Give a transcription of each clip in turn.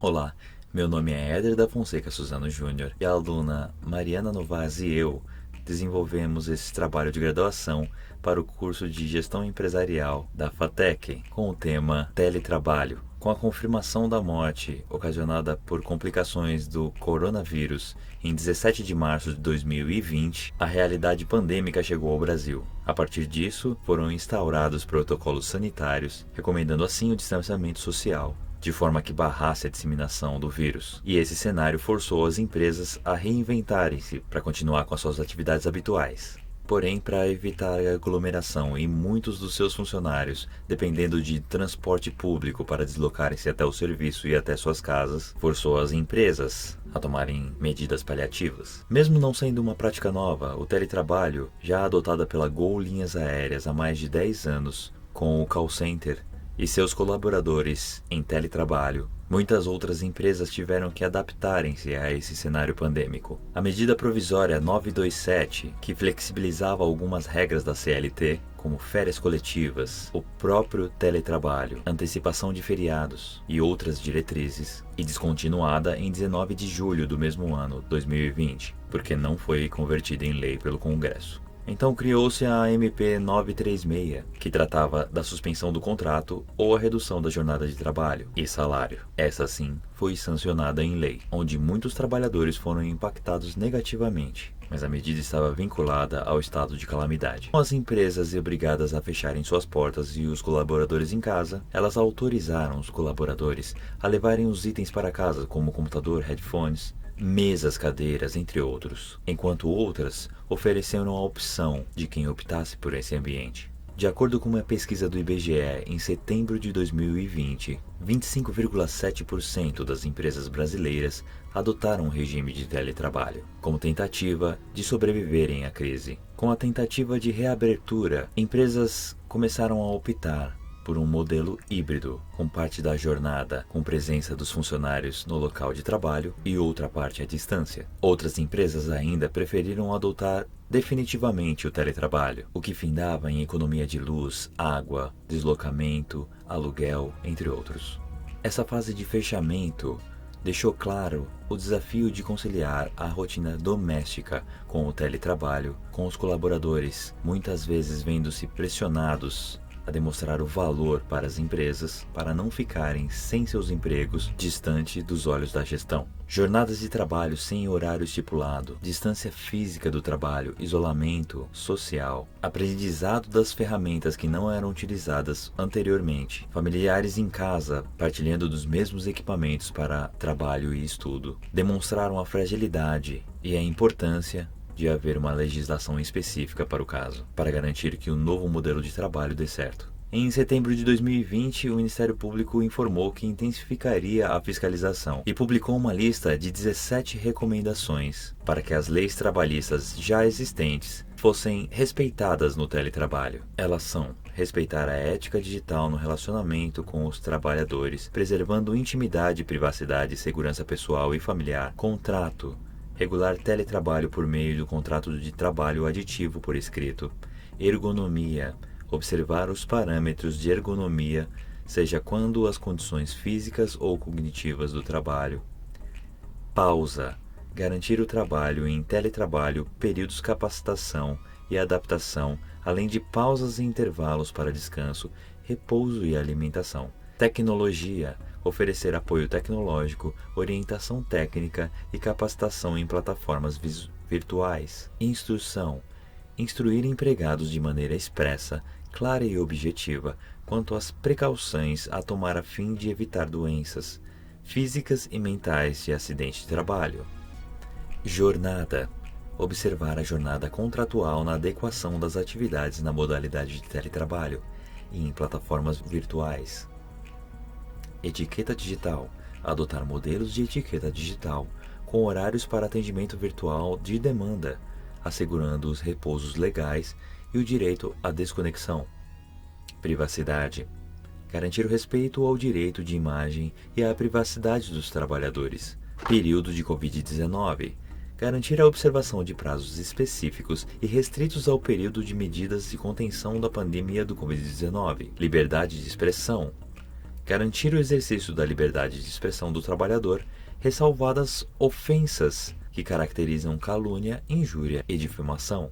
Olá, meu nome é Éder da Fonseca Suzano Júnior e a aluna Mariana Novaz e eu desenvolvemos esse trabalho de graduação para o curso de Gestão Empresarial da FATEC com o tema Teletrabalho. Com a confirmação da morte ocasionada por complicações do coronavírus em 17 de março de 2020, a realidade pandêmica chegou ao Brasil. A partir disso, foram instaurados protocolos sanitários, recomendando assim o distanciamento social, de forma que barrasse a disseminação do vírus. E esse cenário forçou as empresas a reinventarem-se para continuar com as suas atividades habituais. Porém, para evitar a aglomeração e muitos dos seus funcionários dependendo de transporte público para deslocarem-se até o serviço e até suas casas, forçou as empresas a tomarem medidas paliativas. Mesmo não sendo uma prática nova, o teletrabalho, já adotada pela Gol Linhas Aéreas há mais de 10 anos, com o call center e seus colaboradores em teletrabalho, muitas outras empresas tiveram que adaptarem-se a esse cenário pandêmico. A medida provisória 927, que flexibilizava algumas regras da CLT, como férias coletivas, o próprio teletrabalho, antecipação de feriados e outras diretrizes, e descontinuada em 19 de julho do mesmo ano, 2020, porque não foi convertida em lei pelo Congresso. Então criou-se a MP 936, que tratava da suspensão do contrato ou a redução da jornada de trabalho e salário. Essa sim foi sancionada em lei, onde muitos trabalhadores foram impactados negativamente, mas a medida estava vinculada ao estado de calamidade. Com as empresas obrigadas a fecharem suas portas e os colaboradores em casa, elas autorizaram os colaboradores a levarem os itens para casa, como computador, headphones, mesas, cadeiras, entre outros, enquanto outras ofereceram a opção de quem optasse por esse ambiente. De acordo com uma pesquisa do IBGE, em setembro de 2020, 25,7% das empresas brasileiras adotaram um regime de teletrabalho, como tentativa de sobreviverem à crise. Com a tentativa de reabertura, empresas começaram a optar por um modelo híbrido, com parte da jornada com presença dos funcionários no local de trabalho e outra parte à distância. Outras empresas ainda preferiram adotar definitivamente o teletrabalho, o que findava em economia de luz, água, deslocamento, aluguel, entre outros. Essa fase de fechamento deixou claro o desafio de conciliar a rotina doméstica com o teletrabalho, com os colaboradores muitas vezes vendo-se pressionados a demonstrar o valor para as empresas para não ficarem sem seus empregos distante dos olhos da gestão. Jornadas de trabalho sem horário estipulado, distância física do trabalho, isolamento social, aprendizado das ferramentas que não eram utilizadas anteriormente, familiares em casa partilhando dos mesmos equipamentos para trabalho e estudo, demonstraram a fragilidade e a importância de haver uma legislação específica para o caso, para garantir que o novo modelo de trabalho dê certo. Em setembro de 2020, o Ministério Público informou que intensificaria a fiscalização e publicou uma lista de 17 recomendações para que as leis trabalhistas já existentes fossem respeitadas no teletrabalho. Elas são: respeitar a ética digital no relacionamento com os trabalhadores, preservando intimidade, privacidade, segurança pessoal e familiar, contrato, regular teletrabalho por meio do contrato de trabalho aditivo por escrito, ergonomia, observar os parâmetros de ergonomia, seja quando as condições físicas ou cognitivas do trabalho, pausa, garantir o trabalho em teletrabalho, períodos de capacitação e adaptação, além de pausas e intervalos para descanso, repouso e alimentação. Tecnologia, oferecer apoio tecnológico, orientação técnica e capacitação em plataformas virtuais. Instrução, instruir empregados de maneira expressa, clara e objetiva quanto às precauções a tomar a fim de evitar doenças físicas e mentais de acidente de trabalho. Jornada, observar a jornada contratual na adequação das atividades na modalidade de teletrabalho e em plataformas virtuais. Etiqueta digital, adotar modelos de etiqueta digital com horários para atendimento virtual de demanda, assegurando os repousos legais e o direito à desconexão. Privacidade, garantir o respeito ao direito de imagem e à privacidade dos trabalhadores. Período de Covid-19, garantir a observação de prazos específicos e restritos ao período de medidas de contenção da pandemia do Covid-19. Liberdade de expressão, garantir o exercício da liberdade de expressão do trabalhador, ressalvadas ofensas que caracterizam calúnia, injúria e difamação.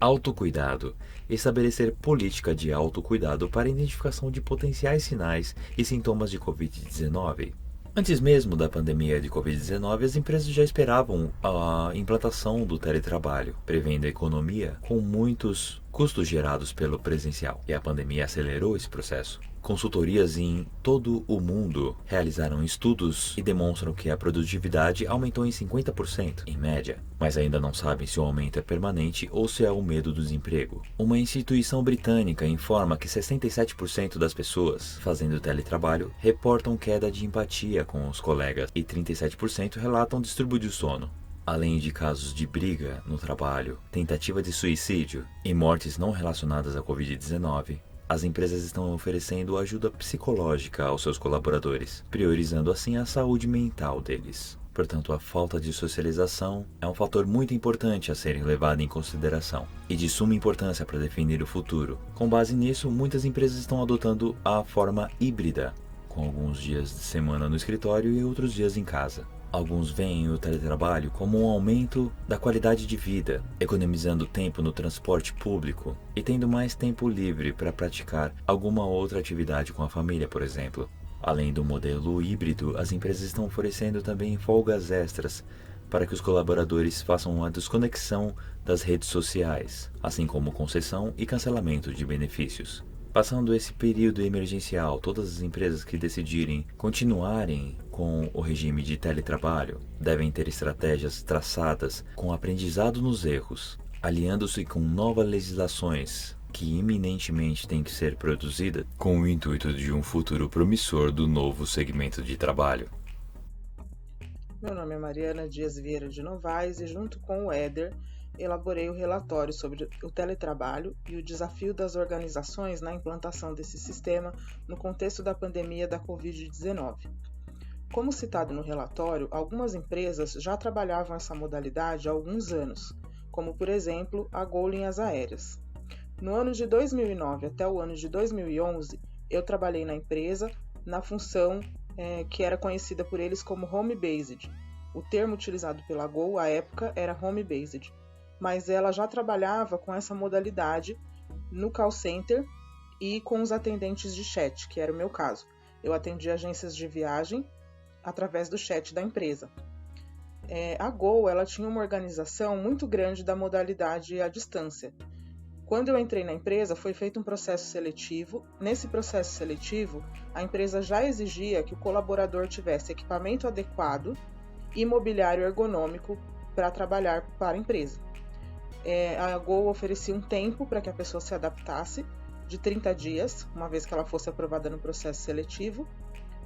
Autocuidado. Estabelecer política de autocuidado para a identificação de potenciais sinais e sintomas de Covid-19. Antes mesmo da pandemia de Covid-19, as empresas já esperavam a implantação do teletrabalho, prevendo a economia com muitos custos gerados pelo presencial, e a pandemia acelerou esse processo. Consultorias em todo o mundo realizaram estudos e demonstram que a produtividade aumentou em 50%, em média, mas ainda não sabem se o aumento é permanente ou se é o medo do desemprego. Uma instituição britânica informa que 67% das pessoas fazendo teletrabalho reportam queda de empatia com os colegas e 37% relatam distúrbio de sono. Além de casos de briga no trabalho, tentativa de suicídio e mortes não relacionadas à Covid-19, as empresas estão oferecendo ajuda psicológica aos seus colaboradores, priorizando assim a saúde mental deles. Portanto, a falta de socialização é um fator muito importante a ser levado em consideração e de suma importância para definir o futuro. Com base nisso, muitas empresas estão adotando a forma híbrida, com alguns dias de semana no escritório e outros dias em casa. Alguns veem o teletrabalho como um aumento da qualidade de vida, economizando tempo no transporte público e tendo mais tempo livre para praticar alguma outra atividade com a família, por exemplo. Além do modelo híbrido, as empresas estão oferecendo também folgas extras para que os colaboradores façam a desconexão das redes sociais, assim como concessão e cancelamento de benefícios. Passando esse período emergencial, todas as empresas que decidirem continuarem com o regime de teletrabalho devem ter estratégias traçadas com aprendizado nos erros, aliando-se com novas legislações que iminentemente têm que ser produzidas com o intuito de um futuro promissor do novo segmento de trabalho. Meu nome é Mariana Dias Vieira de Novaes e junto com o Éder elaborei o relatório sobre o teletrabalho e o desafio das organizações na implantação desse sistema no contexto da pandemia da Covid-19. Como citado no relatório, algumas empresas já trabalhavam essa modalidade há alguns anos, como por exemplo a Gol Linhas Aéreas. No ano de 2009 até o ano de 2011, eu trabalhei na empresa na função que era conhecida por eles como Home-Based. O termo utilizado pela Gol à época era Home-Based, mas ela já trabalhava com essa modalidade no call center e com os atendentes de chat, que era o meu caso. Eu atendi agências de viagem através do chat da empresa. A Gol ela tinha uma organização muito grande da modalidade à distância. Quando eu entrei na empresa, foi feito um processo seletivo. Nesse processo seletivo, a empresa já exigia que o colaborador tivesse equipamento adequado e mobiliário ergonômico para trabalhar para a empresa. A Gol oferecia um tempo para que a pessoa se adaptasse, de 30 dias, uma vez que ela fosse aprovada no processo seletivo,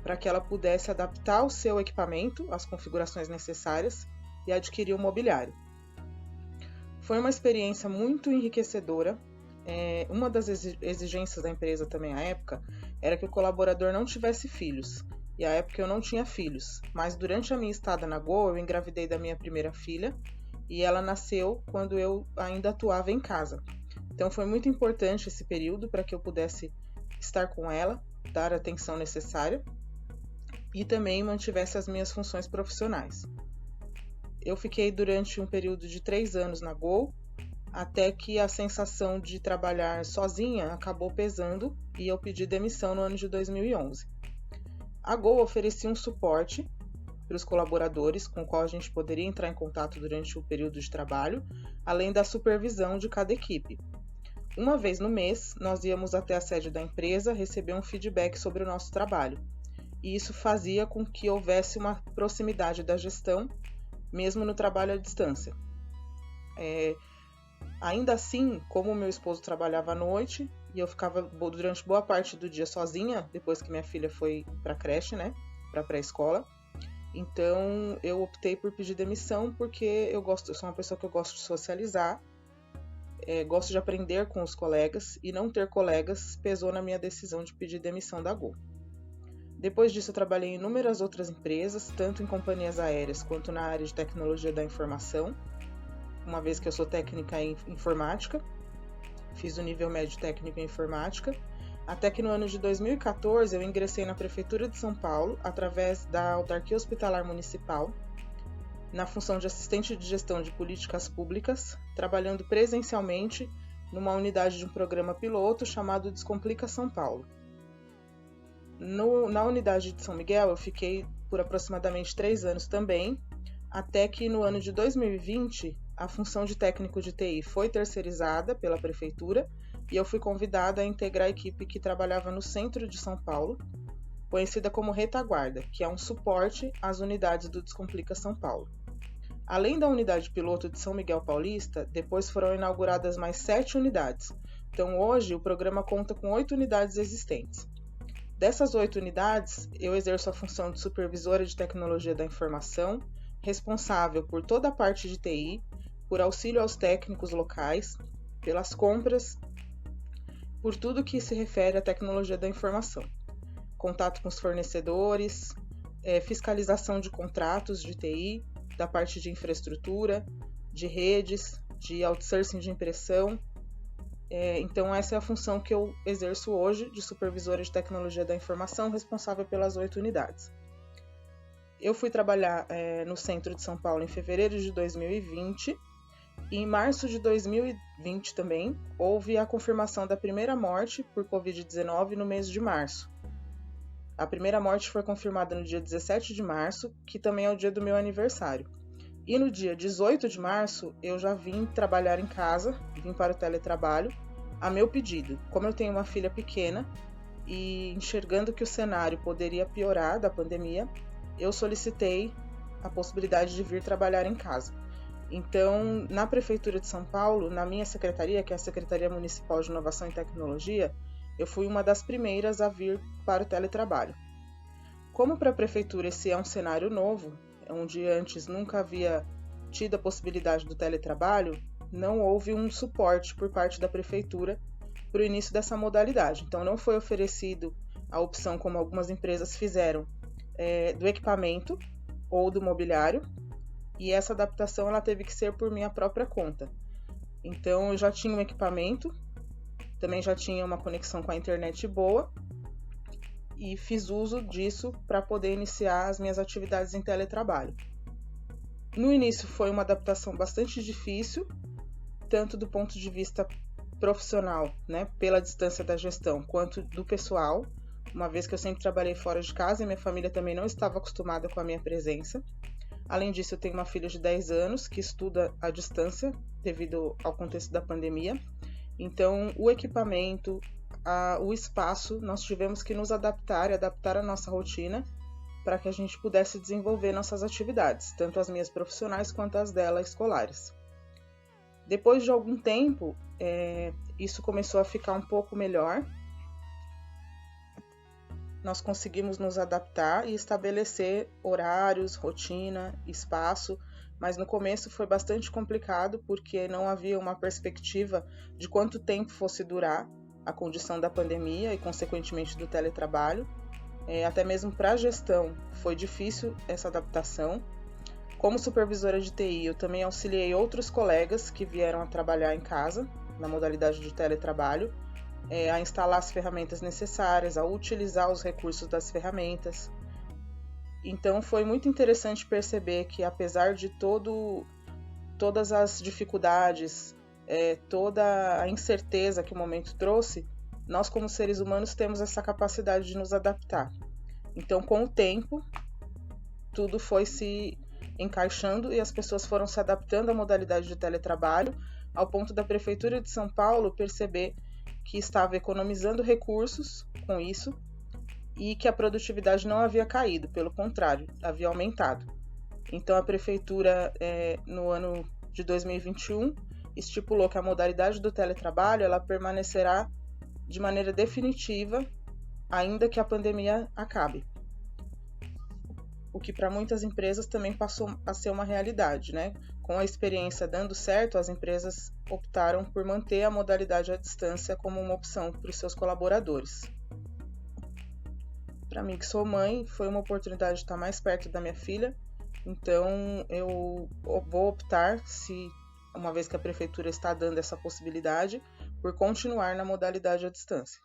para que ela pudesse adaptar o seu equipamento, as configurações necessárias e adquirir o mobiliário. Foi uma experiência muito enriquecedora. Uma das exigências da empresa também à época era que o colaborador não tivesse filhos. E à época eu não tinha filhos, mas durante a minha estada na Gol eu engravidei da minha primeira filha e ela nasceu quando eu ainda atuava em casa. Então foi muito importante esse período para que eu pudesse estar com ela, dar a atenção necessária e também mantivesse as minhas funções profissionais. Eu fiquei durante um período de 3 anos na Gol, até que a sensação de trabalhar sozinha acabou pesando e eu pedi demissão no ano de 2011. A Gol oferecia um suporte para os colaboradores com o qual a gente poderia entrar em contato durante o período de trabalho, além da supervisão de cada equipe. Uma vez no mês, nós íamos até a sede da empresa receber um feedback sobre o nosso trabalho, e isso fazia com que houvesse uma proximidade da gestão, mesmo no trabalho à distância. Ainda assim, como meu esposo trabalhava à noite, e eu ficava durante boa parte do dia sozinha, depois que minha filha foi para a creche, para a pré-escola, então eu optei por pedir demissão porque eu sou uma pessoa que eu gosto de socializar, gosto de aprender com os colegas e não ter colegas pesou na minha decisão de pedir demissão da Gol. Depois disso eu trabalhei em inúmeras outras empresas, tanto em companhias aéreas quanto na área de tecnologia da informação, uma vez que eu sou técnica em informática, fiz o nível médio técnico em informática Até que no ano de 2014 eu ingressei na Prefeitura de São Paulo, através da Autarquia Hospitalar Municipal, na função de assistente de gestão de políticas públicas, trabalhando presencialmente numa unidade de um programa piloto chamado Descomplica São Paulo. Na unidade de São Miguel eu fiquei por aproximadamente 3 anos também, até que no ano de 2020 a função de técnico de TI foi terceirizada pela Prefeitura e eu fui convidada a integrar a equipe que trabalhava no centro de São Paulo, conhecida como Retaguarda, que é um suporte às unidades do Descomplica São Paulo. Além da unidade piloto de São Miguel Paulista, depois foram inauguradas mais 7 unidades. Então hoje o programa conta com 8 unidades existentes. Dessas 8 unidades, eu exerço a função de supervisora de tecnologia da informação, responsável por toda a parte de TI, por auxílio aos técnicos locais, pelas compras, por tudo que se refere à tecnologia da informação. Contato com os fornecedores, fiscalização de contratos de TI, da parte de infraestrutura, de redes, de outsourcing de impressão. Então essa é a função que eu exerço hoje de supervisora de tecnologia da informação, responsável pelas 8 unidades. Eu fui trabalhar no centro de São Paulo em fevereiro de 2020 e em março de 2020 também houve a confirmação da primeira morte por Covid-19 no mês de março. A primeira morte foi confirmada no dia 17 de março, que também é o dia do meu aniversário. E no dia 18 de março, eu já vim trabalhar em casa, vim para o teletrabalho, a meu pedido. Como eu tenho uma filha pequena e enxergando que o cenário poderia piorar da pandemia, eu solicitei a possibilidade de vir trabalhar em casa. Então, na Prefeitura de São Paulo, na minha secretaria, que é a Secretaria Municipal de Inovação e Tecnologia, eu fui uma das primeiras a vir para o teletrabalho. Como para a Prefeitura esse é um cenário novo, onde antes nunca havia tido a possibilidade do teletrabalho, não houve um suporte por parte da Prefeitura para o início dessa modalidade. Então não foi oferecido a opção, como algumas empresas fizeram, do equipamento ou do mobiliário, e essa adaptação ela teve que ser por minha própria conta. Então eu já tinha um equipamento, também já tinha uma conexão com a internet boa e fiz uso disso para poder iniciar as minhas atividades em teletrabalho. No início foi uma adaptação bastante difícil, tanto do ponto de vista profissional, né, pela distância da gestão, quanto do pessoal, uma vez que eu sempre trabalhei fora de casa e minha família também não estava acostumada com a minha presença. Além disso, eu tenho uma filha de 10 anos que estuda à distância devido ao contexto da pandemia. Então, o equipamento, o espaço, nós tivemos que nos adaptar e adaptar a nossa rotina para que a gente pudesse desenvolver nossas atividades, tanto as minhas profissionais quanto as dela escolares. Depois de algum tempo, isso começou a ficar um pouco melhor. Nós conseguimos nos adaptar e estabelecer horários, rotina, espaço, mas no começo foi bastante complicado porque não havia uma perspectiva de quanto tempo fosse durar a condição da pandemia e, consequentemente, do teletrabalho. Até mesmo para a gestão foi difícil essa adaptação. Como supervisora de TI, eu também auxiliei outros colegas que vieram a trabalhar em casa, na modalidade de teletrabalho, a instalar as ferramentas necessárias, a utilizar os recursos das ferramentas. Então foi muito interessante perceber que, apesar de todas as dificuldades, toda a incerteza que o momento trouxe, nós como seres humanos temos essa capacidade de nos adaptar. Então, com o tempo, tudo foi se encaixando e as pessoas foram se adaptando à modalidade de teletrabalho, ao ponto da Prefeitura de São Paulo perceber que estava economizando recursos com isso e que a produtividade não havia caído, pelo contrário, havia aumentado. Então a Prefeitura, no ano de 2021, estipulou que a modalidade do teletrabalho ela permanecerá de maneira definitiva, ainda que a pandemia acabe. O que para muitas empresas também passou a ser uma realidade, né? Com a experiência dando certo, as empresas optaram por manter a modalidade à distância como uma opção para os seus colaboradores. Para mim, que sou mãe, foi uma oportunidade de estar mais perto da minha filha, então eu vou optar, uma vez que a prefeitura está dando essa possibilidade, por continuar na modalidade à distância.